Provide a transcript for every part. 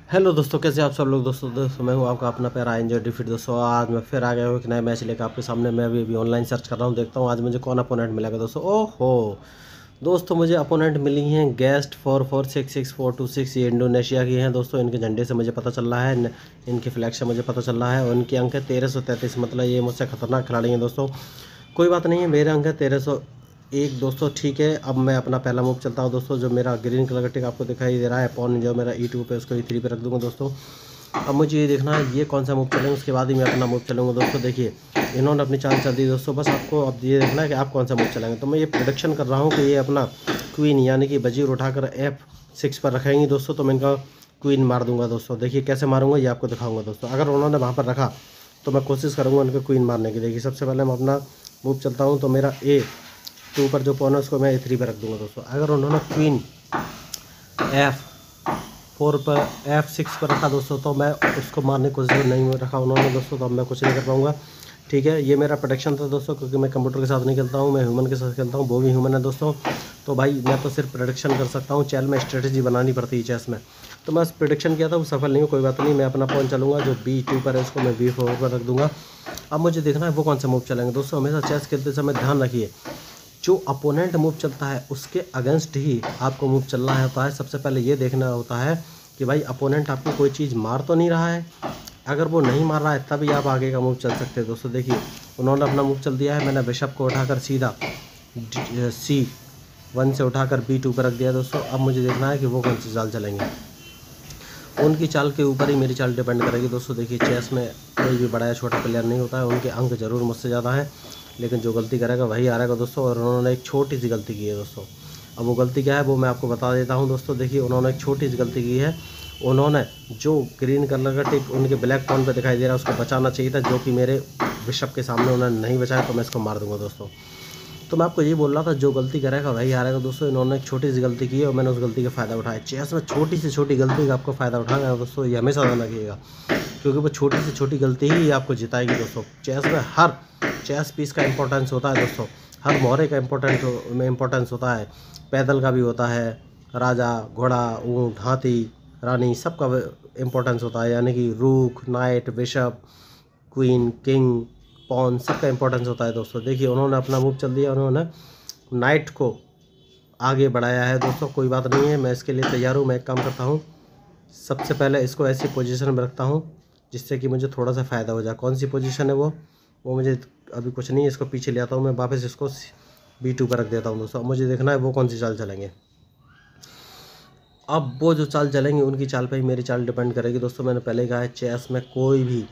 Hello दोस्तों, कैसे आप सब लोग। दोस्तों मैं हूं आपका अपना प्यारा एंजॉय डिफीट। दोस्तों आज मैं फिर आ गया हूं एक नया मैच लेकर आपके सामने। मैं अभी ऑनलाइन सर्च कर रहा हूं, देखता हूं आज मुझे कौन अपोनेंट मिलेगा। दोस्तों ओहो दोस्तों, मुझे अपोनेंट मिली हैं गेस्ट 4466 ये इंडोनेशिया की हैं। दोस्तों इनके झंडे से मुझे पता चल रहा है, इनके फ्लैग से मुझे पता चल रहा है, और इनके अंक है 1333। मतलब ये मुझसे खतरनाक खिलाड़ी हैं। दोस्तों कोई बात नहीं है, मेरे अंक है 1301। दोस्तों ठीक है, अब मैं अपना पहला मूव चलता हूँ। दोस्तों जो मेरा ग्रीन कलर का टिक आपको दिखाई दे रहा है, पॉन जो मेरा E2 पे उसको E3 पे रख दूँगा। दोस्तों अब मुझे ये देखना है ये कौन सा मूव चलेंगे, उसके बाद ही मैं अपना मूव चलूँगा। दोस्तों देखिए इन्होंने अपनी चाल चल दी। दोस्तों बस आपको अब ये देखना है कि आप कौन सा मूव चलाएंगे। तो मैं ये प्रोडिक्शन कर रहा हूँ कि ये अपना क्वीन यानी कि वजीर उठाकर F6 पर रखेंगी। दोस्तों तो मैं इनका क्वीन मार दूंगा। दोस्तों देखिए कैसे मारूंगा ये आपको दिखाऊंगा। दोस्तों अगर उन्होंने वहाँ पर रखा तो मैं कोशिश करूँगा उनका क्वीन मारने की। देखिए सबसे पहले मैं अपना मूव चलता हूँ, तो मेरा A2 पर जो पॉन है उसको मैं A3 पर रख दूंगा। दोस्तों अगर उन्होंने क्वीन F4 पर F6 पर रखा दोस्तों, तो मैं उसको मारने की कोशिश नहीं रखा उन्होंने। दोस्तों तो अब मैं कुछ नहीं कर पाऊँगा। ठीक है, ये मेरा प्रोटेक्शन था दोस्तों, क्योंकि मैं कंप्यूटर के साथ नहीं खेलता हूँ, मैं ह्यूमन के साथ खेलता हूँ, वो भी ह्यूमन है। दोस्तों तो भाई मैं तो सिर्फ प्रोडिक्शन कर सकता हूँ, चैल में स्ट्रेटजी बनानी पड़ती है चेस में। तो मैं प्रोडिक्शन किया था, वो सफल नहीं हो, कोई बात नहीं। मैं अपना पॉइंट चलूँगा, जो B2 पर है उसको मैं B4 पर रख दूँगा। अब मुझे देखना है वो कौन सा मूव चलेंगे। दोस्तों हमेशा चेस खेलते समय ध्यान रखिए, जो अपोनेंट मूव चलता है उसके अगेंस्ट ही आपको मूव चलना होता है। सबसे पहले ये देखना होता है कि भाई अपोनेंट आपको कोई चीज़ मार तो नहीं रहा है। अगर वो नहीं मार रहा है तभी आप आगे का मूव चल सकते हैं। दोस्तों देखिए उन्होंने अपना मूव चल दिया है, मैंने बिशप को उठाकर सीधा C1 से उठाकर B2 पर रख दिया। दोस्तों अब मुझे देखना है कि वो कौन सी चाल चलेंगे, उनकी चाल के ऊपर ही मेरी चाल डिपेंड करेगी। दोस्तों देखिए चेस में कोई भी बड़ा या छोटा प्लेयर नहीं होता है, उनके अंक जरूर मुझसे ज़्यादा हैं, लेकिन जो गलती करेगा वही हारेगा। दोस्तों और उन्होंने एक छोटी सी गलती की है। दोस्तों अब वो गलती क्या है वो मैं आपको बता देता हूँ। दोस्तों देखिए उन्होंने एक छोटी सी गलती की है, उन्होंने जो ग्रीन कलर का टिक उनके ब्लैक पॉन पे दिखाई दे रहा है उसको बचाना चाहिए था, जो कि मेरे बिशप के सामने उन्होंने नहीं बचाया, तो मैं इसको मार दूंगा। दोस्तों तो मैं आपको ये बोल रहा था जो गलती करेगा वही हारेगा। दोस्तों इन्होंने एक छोटी सी गलती की है और मैंने उस गलती का फ़ायदा उठाया। चेस में छोटी से छोटी गलती का आपको फ़ायदा उठाना है दोस्तों, ये हमेशा ध्यान रखिएगा, क्योंकि वो छोटी से छोटी गलती ही आपको जिताएगी। दोस्तों चेस में हर चेस पीस का इंपॉर्टेंस होता है। दोस्तों हर मोहरे का इम्पोर्टेंस होता है, पैदल का भी होता है, राजा घोड़ा ऊँट हाथी रानी सबका इम्पोर्टेंस होता है, यानी कि rook knight bishop queen king pawn सबका इंपॉर्टेंस होता है। दोस्तों देखिए उन्होंने अपना मूव चल दिया, उन्होंने नाइट को आगे बढ़ाया है। दोस्तों कोई बात नहीं है, मैं इसके लिए तैयार हूँ। मैं एक काम करता हूँ, सबसे पहले इसको ऐसी पोजीशन में रखता हूँ जिससे कि मुझे थोड़ा सा फ़ायदा हो जाए। कौन सी पोजीशन है वो मुझे अभी कुछ नहीं है, इसको पीछे ले आता हूँ मैं वापस, इसको B2 पर रख देता हूँ। दोस्तों अब मुझे देखना है वो कौन सी चाल चलेंगे। अब वो जो चाल चलेंगे उनकी चाल पर ही मेरी चाल डिपेंड करेगी। दोस्तों मैंने पहले ही कहा है चेस में कोई भी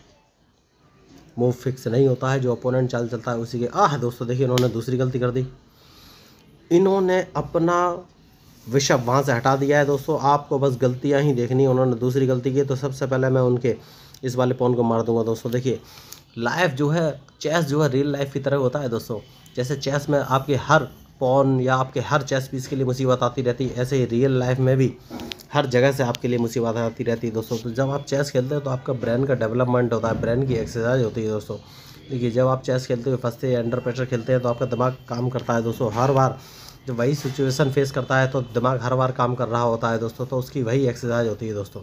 मूव फिक्स नहीं होता है, जो अपोनेंट चाल चलता है उसी के। दोस्तों देखिए इन्होंने दूसरी गलती कर दी, इन्होंने अपना बिशप वहाँ से हटा दिया है। दोस्तों आपको बस गलतियाँ ही देखनी है, उन्होंने दूसरी गलती की है, तो सबसे पहले मैं उनके इस वाले पॉन को मार दूंगा। दोस्तों देखिए लाइफ जो है, चेस जो है रियल लाइफ की तरह होता है। दोस्तों जैसे चेस में आपके हर पॉन या आपके हर चेस पीस के लिए मुसीबत आती रहती है, ऐसे ही रियल लाइफ में भी हर जगह से आपके लिए मुसीबत आती रहती है। दोस्तों तो जब आप चेस खेलते हैं तो आपका ब्रेन का डेवलपमेंट होता है, ब्रेन की एक्सरसाइज होती है। दोस्तों देखिए जब आप चेस खेलते हुए फंसते हैं, अंडर प्रेशर खेलते हैं, तो आपका दिमाग काम करता है। दोस्तों हर बार जब वही सिचुएशन फेस करता है तो दिमाग हर बार काम कर रहा होता है। दोस्तों तो उसकी वही एक्सरसाइज होती है। दोस्तों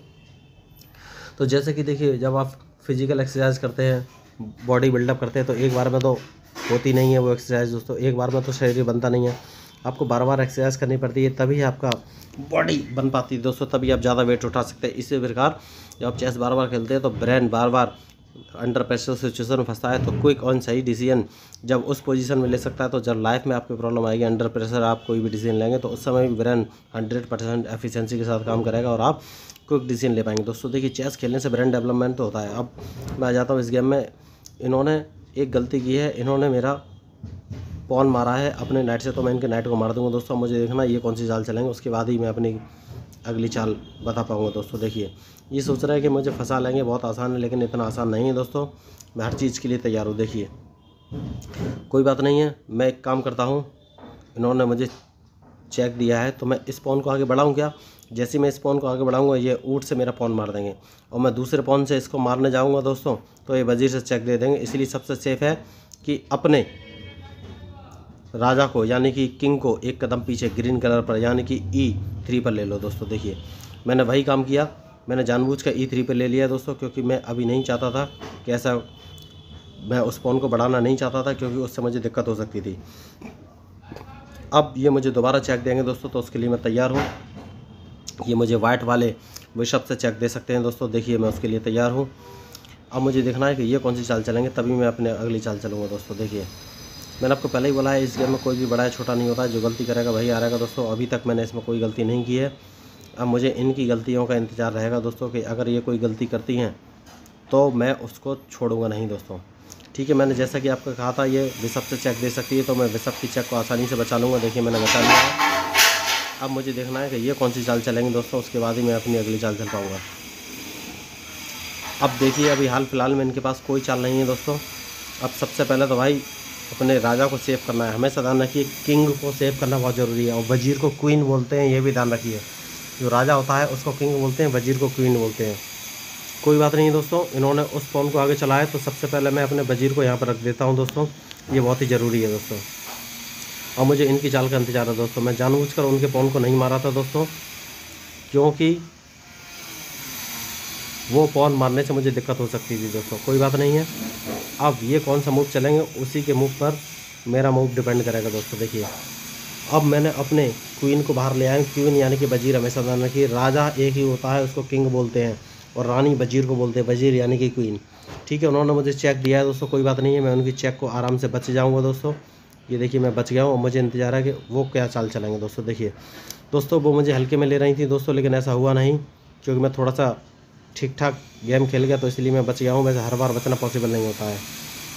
तो जैसे कि देखिए जब आप फिजिकल एक्सरसाइज करते हैं, बॉडी बिल्डअप करते हैं, तो एक बार में तो होती नहीं है वो एक्सरसाइज। दोस्तों एक बार में तो शरीर बनता नहीं है, आपको बार बार एक्सरसाइज करनी पड़ती है, तभी आपका बॉडी बन पाती है। दोस्तों तभी आप ज़्यादा वेट उठा सकते हैं। इसी प्रकार जब आप चेस बार बार खेलते हैं तो ब्रेन बार बार अंडर प्रेशर सिचुएशन में फंसता है, तो क्विक ऑन सही डिसीजन जब उस पोजीशन में ले सकता है। तो जब लाइफ में आपकी प्रॉब्लम आएगी, अंडर प्रेशर आप कोई भी डिसीजन लेंगे, तो उस समय भी ब्रेन 100% एफिशिएंसी के साथ काम करेगा और आप क्विक डिसीजन ले पाएंगे। दोस्तों देखिए चेस खेलने से ब्रेन डेवलपमेंट तो होता है। अब मैं आ जाता हूँ इस गेम में, इन्होंने एक गलती की है, इन्होंने मेरा पॉन मारा है अपने नाइट से, तो मैं इनके नाइट को मार दूंगा। दोस्तों मुझे देखना ये कौन सी चाल चलेंगे, उसके बाद ही मैं अपनी अगली चाल बता पाऊंगा। दोस्तों देखिए ये सोच रहा है कि मुझे फंसा लेंगे, बहुत आसान है, लेकिन इतना आसान नहीं है। दोस्तों मैं हर चीज़ के लिए तैयार हूँ। देखिए कोई बात नहीं है, मैं एक काम करता हूँ, इन्होंने मुझे चेक दिया है तो मैं इस पॉन को आगे बढ़ाऊँ क्या। जैसे मैं इस पॉन को आगे बढ़ाऊँगा ये ऊँट से मेरा पॉन मार देंगे, और मैं दूसरे पॉन से इसको मारने जाऊँगा दोस्तों तो ये वजीर से चेक दे देंगे। इसलिए सबसे सेफ है कि अपने राजा को यानी कि किंग को एक कदम पीछे ग्रीन कलर पर यानी कि E3 पर ले लो। दोस्तों देखिए मैंने वही काम किया, मैंने जानबूझ कर E3 पे ले लिया दोस्तों, क्योंकि मैं अभी नहीं चाहता था कि ऐसा, मैं उस पॉन को बढ़ाना नहीं चाहता था, क्योंकि उससे मुझे दिक्कत हो सकती थी। अब ये मुझे दोबारा चेक देंगे दोस्तों, तो उसके लिए मैं तैयार हूँ। ये मुझे वाइट वाले बिशप से चेक दे सकते हैं दोस्तों। देखिए मैं उसके लिए तैयार हूँ। अब मुझे देखना है कि ये कौन सी चाल चलेंगे, तभी मैं अपने अगली चाल चलूँगा दोस्तों। देखिए मैंने आपको पहले ही बोला है, इस गेम में कोई भी बड़ा या छोटा नहीं होता है, जो गलती करेगा वही हारेगा दोस्तों। अभी तक मैंने इसमें कोई गलती नहीं की है। अब मुझे इनकी गलतियों का इंतज़ार रहेगा दोस्तों, कि अगर ये कोई गलती करती हैं तो मैं उसको छोड़ूंगा नहीं दोस्तों। ठीक है, मैंने जैसा कि आपको कहा था ये बिशप से चेक दे सकती है, तो मैं बिशप की चेक को आसानी से बचा लूँगा। देखिए मैंने बचा लिया है। अब मुझे देखना है कि ये कौन सी चाल चलेंगे दोस्तों, उसके बाद ही मैं अपनी अगली चाल चल पाऊँगा। अब देखिए अभी हाल फिलहाल में इनके पास कोई चाल नहीं है दोस्तों। अब सबसे पहले तो भाई अपने राजा को सेव करना है। हमेशा ध्यान रखिए, किंग को सेव करना बहुत ज़रूरी है, और वजीर को क्वीन बोलते हैं, ये भी ध्यान रखिए। जो राजा होता है उसको किंग बोलते हैं, वजीर को क्वीन बोलते हैं। कोई बात नहीं दोस्तों, इन्होंने उस पॉन को आगे चलाया, तो सबसे पहले मैं अपने वजीर को यहाँ पर रख देता हूँ दोस्तों। ये बहुत ही ज़रूरी है दोस्तों। और मुझे इनकी चाल का इंतजार है दोस्तों। मैं जानबूझकर उनके पॉन को नहीं मारा था दोस्तों, क्योंकि वो पॉन मारने से मुझे दिक्कत हो सकती थी दोस्तों। कोई बात नहीं है। अब ये कौन सा मूव चलेंगे, उसी के मूव पर मेरा मूव डिपेंड करेगा दोस्तों। देखिए अब मैंने अपने क्वीन को बाहर ले आया। क्वीन यानी कि वजीर, हमेशा ध्यान रखिए, राजा एक ही होता है, उसको किंग बोलते हैं, और रानी वजीर को बोलते हैं, वजीर यानी कि क्वीन। ठीक है, उन्होंने मुझे चेक दिया है दोस्तों, कोई बात नहीं है, मैं उनकी चेक को आराम से बच जाऊँगा दोस्तों। ये देखिए मैं बच गया हूँ। और मुझे इंतजार है कि वो क्या चाल चलेंगे दोस्तों। देखिए दोस्तों वो मुझे हल्के में ले रही थी दोस्तों, लेकिन ऐसा हुआ नहीं, क्योंकि मैं थोड़ा सा ठीक ठाक गेम खेल गया, तो इसलिए मैं बच गया हूँ। वैसे हर बार बचना पॉसिबल नहीं होता है।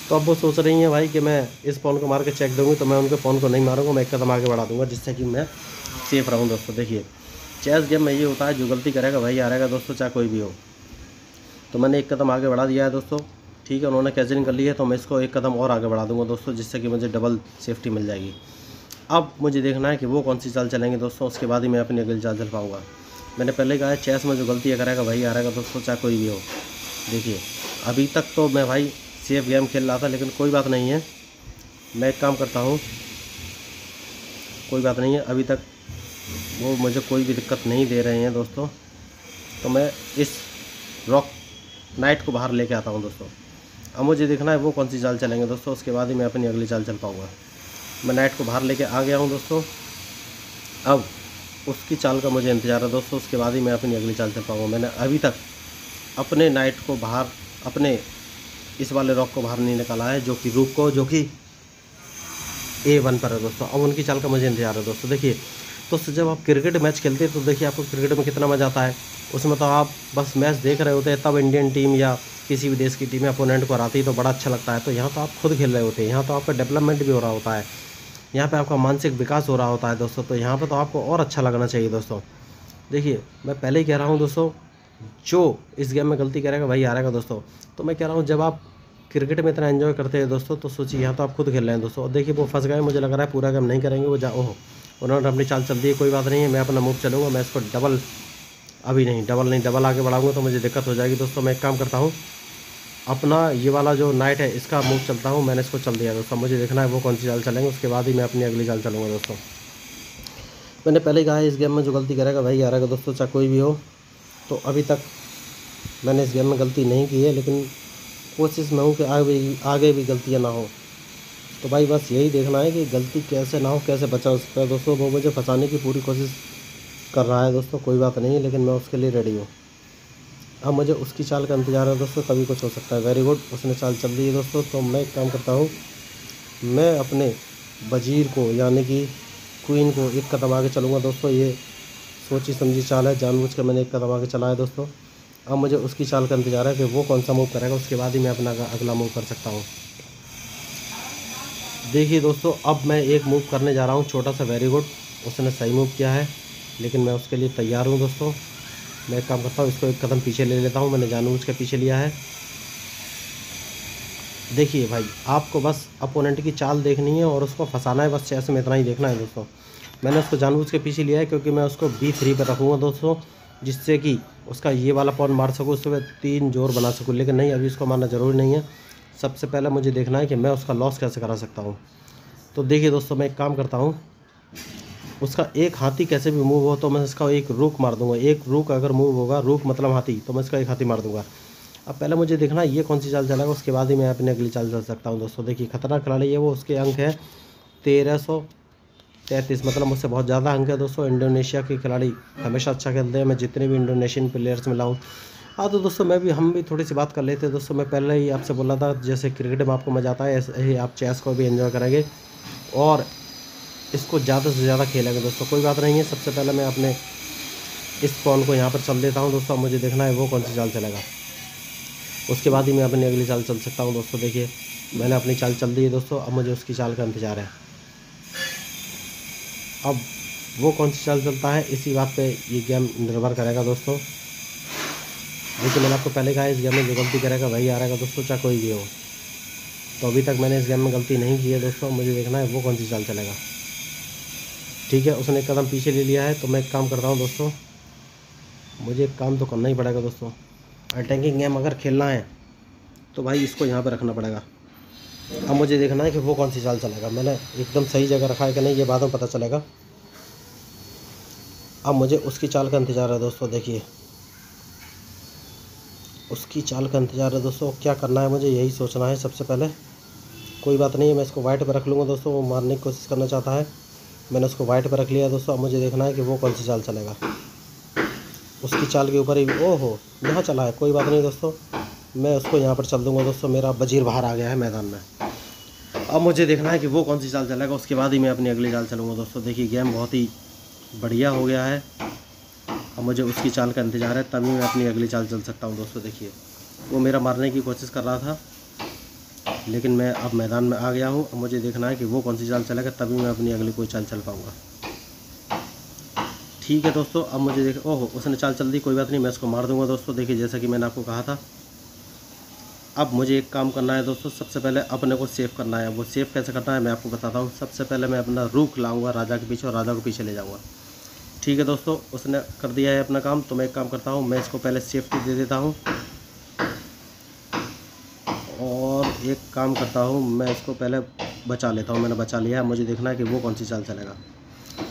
तो अब वो सोच रही हैं भाई कि मैं इस पॉन को मार के चेक दूँगी, तो मैं उनके पॉन को नहीं मारूंगा, मैं एक कदम आगे बढ़ा दूंगा, जिससे कि मैं सेफ रहूँ दोस्तों। देखिए चेस गेम में ये होता है, जो गलती करेगा वही हारेगा दोस्तों, चाहे कोई भी हो। तो मैंने एक कदम आगे बढ़ा दिया है दोस्तों। ठीक है, उन्होंने कैचरिंग कर ली है, तो मैं इसको एक कदम और आगे बढ़ा दूंगा दोस्तों, जिससे कि मुझे डबल सेफ्टी मिल जाएगी। अब मुझे देखना है कि वो कौन सी चाल चलेंगे दोस्तों, उसके बाद ही मैं अपनी अगली चाल चल पाऊँगा। मैंने पहले कहा है, चेस में जो गलतियाँ करेगा वही हारेगा दोस्तों, चाहे कोई भी हो। देखिए अभी तक तो मैं भाई सेफ गेम खेल रहा था, लेकिन कोई बात नहीं है, मैं एक काम करता हूँ। कोई बात नहीं है, अभी तक वो मुझे कोई भी दिक्कत नहीं दे रहे हैं दोस्तों। तो मैं इस रॉक नाइट को बाहर लेके आता हूँ दोस्तों। अब मुझे देखना है वो कौन सी चाल चलेंगे दोस्तों, उसके बाद ही मैं अपनी अगली चाल चल पाऊँगा। मैं नाइट को बाहर लेके आ गया हूँ दोस्तों। अब उसकी चाल का मुझे इंतज़ार है दोस्तों, उसके बाद ही मैं अपनी अगली चाल चल पाऊँगा। मैंने अभी तक अपने नाइट को बाहर, अपने इस वाले रॉक को बाहर नहीं निकाला है, जो कि रूक को, जो कि A1 पर है दोस्तों। अब उनकी चाल का मुझे इंतजार है दोस्तों। देखिए दोस्तों, जब आप क्रिकेट मैच खेलते हैं तो देखिए आपको क्रिकेट में कितना मज़ा आता है। उसमें तो आप बस मैच देख रहे होते हैं, तब इंडियन टीम या किसी भी देश की टीम अपोनेंट को हराती है तो बड़ा अच्छा लगता है। तो यहाँ तो आप खुद खेल रहे होते हैं, यहाँ तो आपका डेवलपमेंट भी हो रहा होता है, यहाँ पे आपका मानसिक विकास हो रहा होता है दोस्तों। तो यहाँ पे तो आपको और अच्छा लगना चाहिए दोस्तों। देखिए मैं पहले ही कह रहा हूँ दोस्तों, जो इस गेम में गलती करेगा वही हारेगा दोस्तों। तो मैं कह रहा हूँ, जब आप क्रिकेट में इतना एंजॉय करते हैं दोस्तों, तो सोचिए यहाँ तो आप खुद खेल रहे हैं दोस्तों। और देखिए वो फंस गए, मुझे लग रहा है पूरा गेम नहीं करेंगे वो। ओह, उन्होंने अपनी चाल चल दी है। कोई बात नहीं है, मैं अपना मूव चलूँगा। मैं इसको डबल आगे बढ़ाऊँगा तो मुझे दिक्कत हो जाएगी दोस्तों। मैं एक काम करता हूँ, अपना ये वाला जो नाइट है इसका मूव चलता हूँ। मैंने इसको चल दिया दोस्तों। मुझे देखना है वो कौन सी चाल चलेंगे, उसके बाद ही मैं अपनी अगली चाल चलूँगा दोस्तों। मैंने पहले ही कहा है, इस गेम में जो गलती करेगा वही हारेगा दोस्तों, चाहे कोई भी हो। तो अभी तक मैंने इस गेम में गलती नहीं की है, लेकिन कोशिश में हूँ कि आगे भी गलतियाँ ना हो। तो भाई बस यही देखना है कि गलती कैसे ना हो, कैसे बचा हो सकता है दोस्तों। वो मुझे फंसाने की पूरी कोशिश कर रहा है दोस्तों। कोई बात नहीं है, लेकिन मैं उसके लिए रेडी हूँ। अब मुझे उसकी चाल का इंतजार है दोस्तों, तभी कुछ हो सकता है। वेरी गुड, उसने चाल चल दी है दोस्तों। तो मैं एक काम करता हूँ, मैं अपने वजीर को यानी कि क्वीन को एक कदम आगे चलूँगा दोस्तों। ये सोची समझी चाल है, जानबूझ कर मैंने एक कदम आगे चला है दोस्तों। अब मुझे उसकी चाल का इंतजार है कि वो कौन सा मूव करेगा, उसके बाद ही मैं अपना अगला मूव कर सकता हूँ। देखिए दोस्तों, अब मैं एक मूव करने जा रहा हूँ छोटा सा। वेरी गुड, उसने सही मूव किया है, लेकिन मैं उसके लिए तैयार हूँ दोस्तों। मैं एक काम करता हूँ, इसको एक कदम पीछे ले लेता हूँ। मैंने जानबूझ के पीछे लिया है। देखिए भाई, आपको बस अपोनेंट की चाल देखनी है और उसको फंसाना है, बस चेस में इतना ही देखना है दोस्तों। मैंने उसको जानबूझ के पीछे लिया है, क्योंकि मैं उसको B3 पर रखूँगा दोस्तों, जिससे कि उसका ये वाला पॉन मार सकूँ, उस पर 3 जोर बना सकूँ। लेकिन नहीं, अभी उसको मारना ज़रूरी नहीं है। सबसे पहले मुझे देखना है कि मैं उसका लॉस कैसे करा सकता हूँ। तो देखिए दोस्तों, मैं एक काम करता हूँ, उसका एक हाथी कैसे भी मूव हो तो मैं इसका एक रुक मार दूंगा। एक रुक अगर मूव होगा, रुक मतलब हाथी, तो मैं इसका एक हाथी मार दूंगा। अब पहले मुझे देखना ये कौन सी चाल चलेगा, उसके बाद ही मैं अपनी अगली चाल चल सकता हूँ दोस्तों। देखिए खतरनाक खिलाड़ी है वो, उसके अंक है 1333, मतलब मुझसे बहुत ज़्यादा अंक है दोस्तों। इंडोनेशिया के खिलाड़ी हमेशा अच्छा खेलते हैं, मैं जितने भी इंडोनेशियन प्लेयर्स मिला हूँ। हाँ तो दोस्तों हम भी थोड़ी सी बात कर लेते हैं दोस्तों। मैं पहले ही आपसे बोला था जैसे क्रिकेट में आपको मज़ा आता है, ऐसे ही आप चेस को भी एंजॉय करेंगे और इसको ज़्यादा से ज़्यादा खेलेंगे दोस्तों। कोई बात नहीं है, सबसे पहले मैं अपने इस पॉन को यहाँ पर चल देता हूँ दोस्तों। अब मुझे देखना है वो कौन सी चाल चलेगा, उसके बाद ही मैं अपनी अगली चाल चल सकता हूँ दोस्तों। देखिए मैंने अपनी चाल चल दी है दोस्तों, अब मुझे उसकी चाल का इंतज़ार है। अब वो कौन सी चाल चलता है इसी बात पे ये गेम निर्भर करेगा दोस्तों। देखिए मैंने आपको पहले कहा इस गेम में जो गलती करेगा वही आ रहेगा दोस्तों, चाहे कोई भी हो। तो अभी तक मैंने इस गेम में गलती नहीं की है दोस्तों, मुझे देखना है वो कौन सी चाल चलेगा। ठीक है, उसने एक कदम पीछे ले लिया है, तो मैं एक काम करता हूँ दोस्तों, मुझे एक काम तो करना ही पड़ेगा दोस्तों। अटैकिंग गेम अगर खेलना है तो भाई इसको यहाँ पर रखना पड़ेगा। अब मुझे देखना है कि वो कौन सी चाल चलेगा। मैंने एकदम सही जगह रखा है कि नहीं ये बाद में पता चलेगा। अब मुझे उसकी चाल का इंतज़ार है दोस्तों। देखिए उसकी चाल का इंतज़ार है दोस्तों, क्या करना है मुझे यही सोचना है सबसे पहले। कोई बात नहीं है, मैं इसको वाइट पर रख लूँगा दोस्तों। वो मारने की कोशिश करना चाहता है, मैंने उसको वाइट पर रख लिया दोस्तों। अब मुझे देखना है कि वो कौन सी चाल चलेगा। उसकी चाल के ऊपर ही, ओहो यहाँ चला है, कोई बात नहीं दोस्तों, मैं उसको यहाँ पर चल दूँगा दोस्तों। मेरा वजीर बाहर आ गया है मैदान में। अब मुझे देखना है कि वो कौन सी चाल चलेगा, उसके बाद ही मैं अपनी अगली चाल चलूँगा दोस्तों। देखिए गेम बहुत ही बढ़िया हो गया है। अब मुझे उसकी चाल का इंतज़ार है, तभी मैं अपनी अगली चाल चल सकता हूँ दोस्तों। देखिए वो मेरा मारने की कोशिश कर रहा था, लेकिन मैं अब मैदान में आ गया हूँ। अब मुझे देखना है कि वो कौन सी चाल चलेगा, तभी मैं अपनी अगली कोई चाल चल पाऊँगा। ठीक है दोस्तों, अब मुझे देख, ओहो उसने चाल चल दी, कोई बात नहीं, मैं इसको मार दूँगा दोस्तों। देखिए जैसा कि मैंने आपको कहा था। अब मुझे एक काम करना है दोस्तों, सबसे पहले अपने को सेव करना है। वो सेव कैसे करना है मैं आपको बताता हूँ। सबसे पहले मैं अपना रुक लाऊंगा राजा के पीछे और राजा को पीछे ले जाऊंगा। ठीक है दोस्तों, उसने कर दिया है अपना काम, तो मैं एक काम करता हूँ, मैं इसको पहले सेफ्टी दे देता हूँ और एक काम करता हूँ, मैं इसको पहले बचा लेता हूँ। मैंने बचा लिया है, मुझे देखना है कि वो कौन सी चाल चलेगा।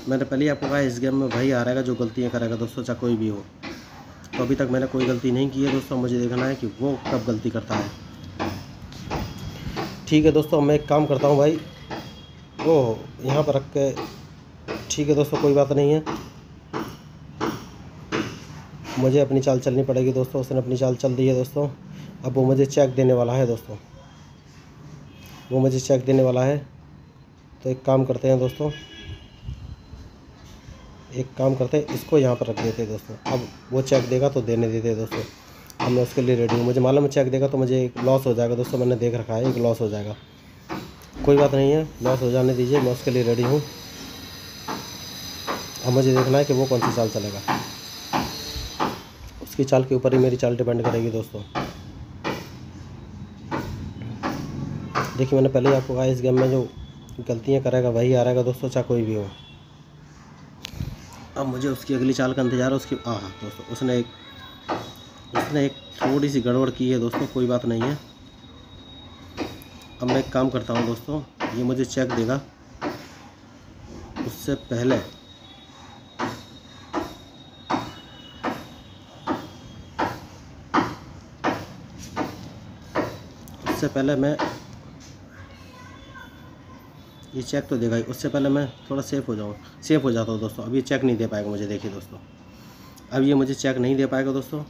मैंने पहले ही आपको कहा इस गेम में वही आ रहेगा जो गलतियाँ करेगा दोस्तों, चाहे कोई भी हो। तो अभी तक मैंने कोई गलती नहीं की है दोस्तों, मुझे देखना है कि वो कब गलती करता है। ठीक है दोस्तों, मैं एक काम करता हूँ भाई, ओह यहाँ पर रख के, ठीक है दोस्तों कोई बात नहीं है, मुझे अपनी चाल चलनी पड़ेगी दोस्तों। उसने अपनी चाल चल दी है दोस्तों। अब वो मुझे चेक देने वाला है दोस्तों, वो मुझे चेक देने वाला है। तो एक काम करते हैं दोस्तों, एक काम करते हैं, इसको यहाँ पर रख देते हैं दोस्तों। अब वो चेक देगा तो देने देते हैं दोस्तों। अब मैं उसके लिए रेडी हूँ। मुझे मालूम है चेक देगा तो मुझे एक लॉस हो जाएगा दोस्तों, मैंने देख रखा है एक लॉस हो जाएगा। कोई बात नहीं है, लॉस हो जाने दीजिए, मैं उसके लिए रेडी हूँ। अब मुझे देखना है कि वो कौन सी चाल चलेगा। उसकी चाल के ऊपर ही मेरी चाल डिपेंड करेगी दोस्तों। देखिए मैंने पहले ही आपको कहा इस गेम में जो गलतियाँ करेगा वही आ रहेगा दोस्तों, चाहे कोई भी हो। अब मुझे उसकी अगली चाल का इंतजार है। उसकी हाँ दोस्तों, उसने एक थोड़ी सी गड़बड़ की है दोस्तों, कोई बात नहीं है। अब मैं एक काम करता हूँ दोस्तों, ये मुझे चेक देगा, उससे पहले मैं ये चेक तो देगा ही, उससे पहले मैं थोड़ा सेफ हो जाता हूँ दोस्तों। अब ये चेक नहीं दे पाएगा मुझे। देखिए दोस्तों, अब ये मुझे चेक नहीं दे पाएगा दोस्तों,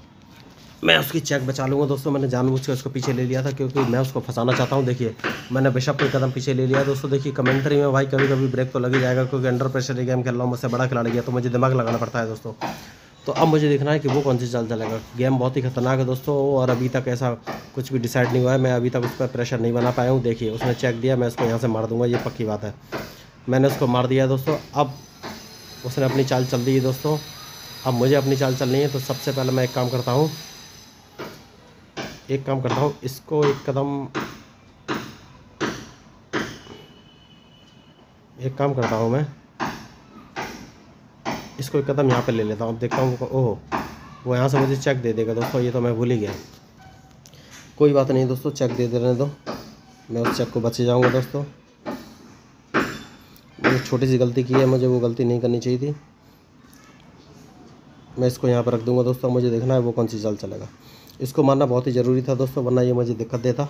मैं उसकी चेक बचा लूँगा दोस्तों। मैंने जानबूझ के उसको पीछे ले लिया था क्योंकि मैं उसको फंसाना चाहता हूँ। देखिए मैंने बेशक कोई कदम पीछे ले लिया दोस्तों। देखिए कमेंट्री में भाई कभी कभी ब्रेक तो लग ही जाएगा, क्योंकि अंडर प्रेशर ये गेम खेल रहा हूँ, मुझसे बड़ा खिलाड़ी गया तो मुझे दिमाग लगाना पड़ता है दोस्तों। तो अब मुझे देखना है कि वो कौन सी चाल चलेगा। गेम बहुत ही खतरनाक है दोस्तों, और अभी तक ऐसा कुछ भी डिसाइड नहीं हुआ है। मैं अभी तक उस पर प्रेशर नहीं बना पाया हूँ। देखिए उसने चेक दिया, मैं उसको यहाँ से मार दूँगा, ये पक्की बात है। मैंने उसको मार दिया दोस्तों। अब उसने अपनी चाल चल दी है दोस्तों। अब मुझे अपनी चाल चलनी है, तो सबसे पहले मैं एक काम करता हूँ, इसको एक कदम यहाँ पे ले लेता हूँ। अब देखता हूँ, ओह वो यहाँ से मुझे चेक दे देगा दोस्तों, ये तो मैं भूल ही गया। कोई बात नहीं दोस्तों, चेक दे देने दो, मैं उस चेक को बच जाऊँगा दोस्तों। मैंने छोटी सी गलती की है, मुझे वो गलती नहीं करनी चाहिए थी। मैं इसको यहाँ पर रख दूँगा दोस्तों, मुझे देखना है वो कौन सी चाल चलेगा। इसको मारना बहुत ही ज़रूरी था दोस्तों, वरना ये मुझे दिक्कत देता।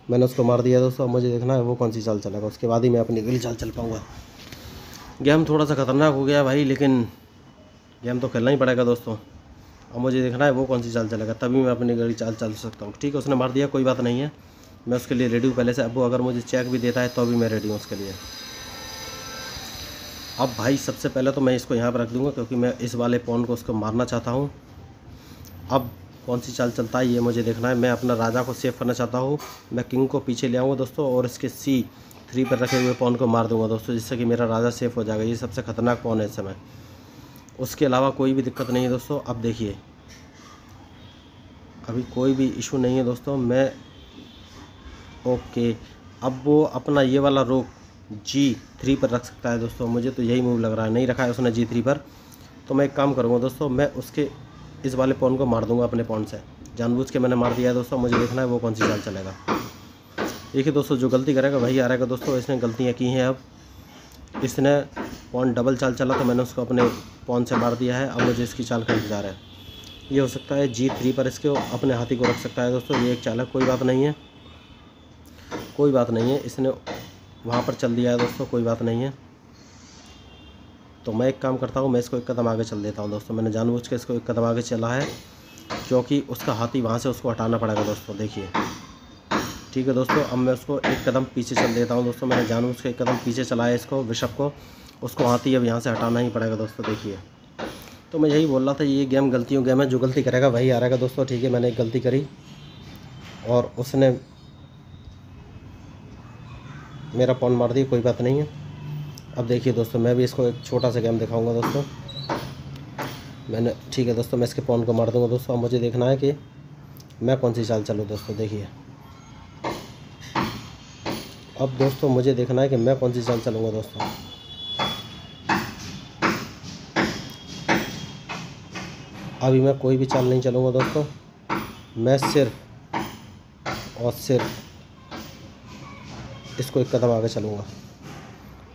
मैंने उसको मार दिया दोस्तों, मुझे देखना है वो कौन सी चाल चलेगा, उसके बाद ही मैं अपनी अगली चाल चल पाऊँगा। गेम थोड़ा सा ख़तरनाक हो गया भाई, लेकिन गेम तो खेलना ही पड़ेगा दोस्तों। अब मुझे देखना है वो कौन सी चाल चलेगा, तभी मैं अपनी अगली चाल चल सकता हूँ। ठीक है, उसने मार दिया, कोई बात नहीं है, मैं उसके लिए रेडी हूँ पहले से। अब वो अगर मुझे चेक भी देता है तो भी मैं रेडी हूँ उसके लिए। अब भाई सबसे पहले तो मैं इसको यहाँ पर रख दूँगा, क्योंकि मैं इस वाले पॉन को उसको मारना चाहता हूँ। अब कौन सी चाल चलता है ये मुझे देखना है। मैं अपना राजा को सेव करना चाहता हूँ। मैं किंग को पीछे ले आऊँगा दोस्तों, और इसके C3 पर रखे हुए पॉन को मार दूँगा दोस्तों, जिससे कि मेरा राजा सेफ हो जाएगा। ये सबसे ख़तरनाक पॉन है इस समय, उसके अलावा कोई भी दिक्कत नहीं है दोस्तों। अब देखिए, अभी कोई भी इशू नहीं है दोस्तों। मैं ओके, अब वो अपना ये वाला रोक G3 पर रख सकता है दोस्तों, मुझे तो यही मूव लग रहा है। नहीं रखा है उसने G3 पर, तो मैं एक काम करूँगा दोस्तों, मैं उसके इस वाले पॉन को मार दूंगा अपने पॉन से। जानबूझ के मैंने मार दिया है दोस्तों, मुझे देखना है वो कौन सी चाल चलेगा। देखिए दोस्तों, जो गलती करेगा वही आ रहेगा दोस्तों। इसने गलतियाँ की हैं। अब इसने पॉन डबल चाल चला तो मैंने उसको अपने पॉन से मार दिया है। अब मुझे इसकी चाल का इंतजार है। ये हो सकता है G3 पर इसके अपने हाथी को रख सकता है दोस्तों, ये एक चाल है। कोई बात नहीं है, कोई बात नहीं है, इसने वहाँ पर चल दिया है दोस्तों, कोई बात नहीं है। तो मैं एक काम करता हूँ, मैं इसको एक कदम आगे चल देता हूँ दोस्तों। मैंने जानबूझ के इसको एक कदम आगे चला है, क्योंकि उसका हाथी वहाँ से उसको हटाना पड़ेगा दोस्तों। देखिए, ठीक है दोस्तों, अब मैं उसको एक कदम पीछे चल देता हूँ दोस्तों। मैंने जानबूझ के एक कदम पीछे चलाया इसको, बिशप को, उसको हाथी अब यहाँ से हटाना ही पड़ेगा दोस्तों। देखिए, तो मैं यही बोल रहा था, ये गेम गलतियों गेम है, जो गलती करेगा वही आ रहेगा दोस्तों। ठीक है, मैंने एक गलती करी और उसने मेरा पॉन मार दिया, कोई बात नहीं है। अब देखिए दोस्तों, मैं भी इसको एक छोटा सा गेम दिखाऊंगा दोस्तों। मैंने ठीक है दोस्तों, मैं इसके पॉन को मार दूंगा दोस्तों। अब मुझे देखना है कि मैं कौन सी चाल चलूँ दोस्तों। देखिए, अब दोस्तों मुझे देखना है कि मैं कौन सी चाल चलूँगा दोस्तों। अभी मैं कोई भी चाल नहीं चलूँगा दोस्तों, मैं सिर्फ और सिर्फ इसको एक कदम आगे चलूँगा।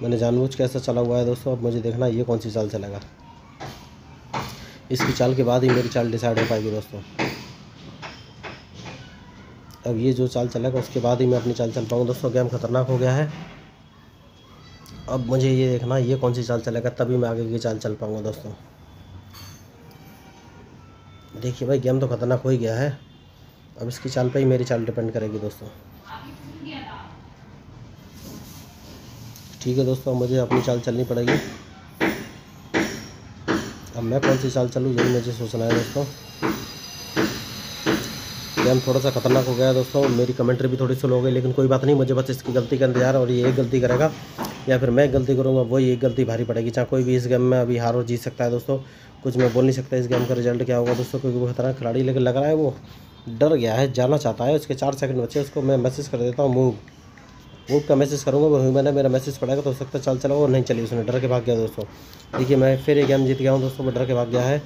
मैंने जानबूझ के ऐसा चला हुआ है दोस्तों। अब मुझे देखना है ये कौन सी चाल चलेगा। इसकी चाल के बाद ही मेरी चाल डिसाइड हो पाएगी दोस्तों। अब ये जो चाल चलेगा उसके बाद ही मैं अपनी चाल चल पाऊँगा दोस्तों। गेम खतरनाक हो गया है। अब मुझे ये देखना है ये कौन सी चाल चलेगा, तभी मैं आगे की चाल चल पाऊँगा दोस्तों। देखिए भाई, गेम तो खतरनाक हो ही गया है। अब इसकी चाल पे ही मेरी चाल डिपेंड करेगी दोस्तों। ठीक है दोस्तों, मुझे अपनी चाल चलनी पड़ेगी। अब मैं कौन सी चाल चलूँ यही मुझे सोचना है दोस्तों। गेम थोड़ा सा खतरनाक हो गया है दोस्तों। मेरी कमेंट्री भी थोड़ी स्लो हो गई, लेकिन कोई बात नहीं, मुझे बस इसकी गलती का इंतजार है। और ये एक गलती करेगा या फिर मैं एक गलती करूँगा, वही एक गलती भारी पड़ेगी। चाहे कोई भी इस गेम में अभी हार और जीत सकता है दोस्तों। कुछ मैं बोल नहीं सकता इस गेम का रिजल्ट क्या होगा दोस्तों, क्योंकि वो खतरनाक खिलाड़ी, लेकिन लग रहा है वो डर गया है, जाना चाहता है। उसके 4 सेकंड बचे, उसको मैं मैसेज कर देता हूँ, मूव का मैसेज करूँगा। वो मैंने मेरा मैसेज पड़ेगा तो हो सकता है चाल चला और नहीं चली, उसने डर के भाग गया दोस्तों। देखिए, मैं फिर ये गेम जीत गया हूँ दोस्तों, वो डर के भाग गया है।